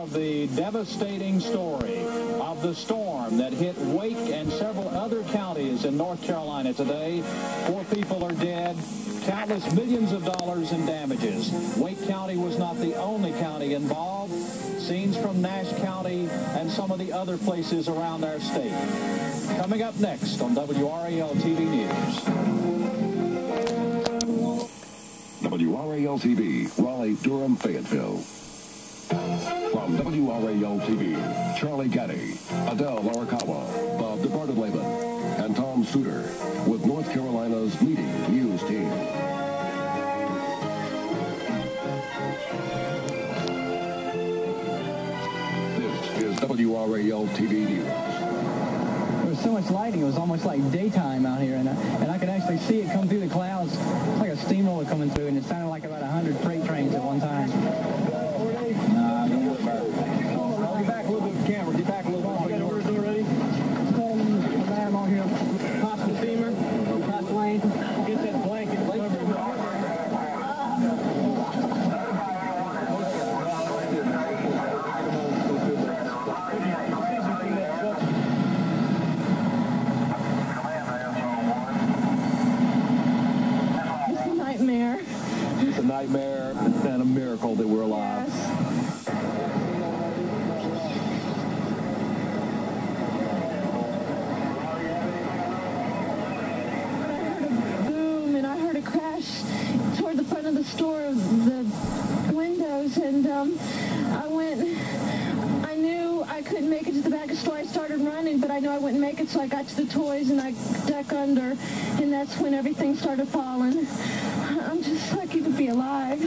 of the devastating story of the storm that hit Wake and several other counties in North Carolina today. 4 people are dead, countless millions of dollars in damages. Wake County was not the only county involved. Scenes from Nash County and some of the other places around our state. Coming up next on WRAL-TV News. WRAL-TV, Raleigh, Durham, Fayetteville. From WRAL-TV, Charlie Gaddy, Adele Arakawa, Bob Departed Laban, and Tom Suter with North Carolina's leading news team. This is WRAL-TV News. There was so much lighting, it was almost like daytime out here, and I could actually see it come through the clouds. It's like a steamroller coming through, and it sounded like about 100 freight trains at one time. Get back a little bit with the camera. Get back a little bit. You got orders already? I'm on here. Cross the steamer, cross the lane. Get that blanket over. It's a nightmare and a miracle that we're alive. Yes. I heard a boom and I heard a crash toward the front of the store, the windows, and I knew I couldn't make it to the back of the store. I started running, but I knew I wouldn't make it, so I got to the toys and I ducked under, and that's when everything started falling. I'm just lucky to be alive.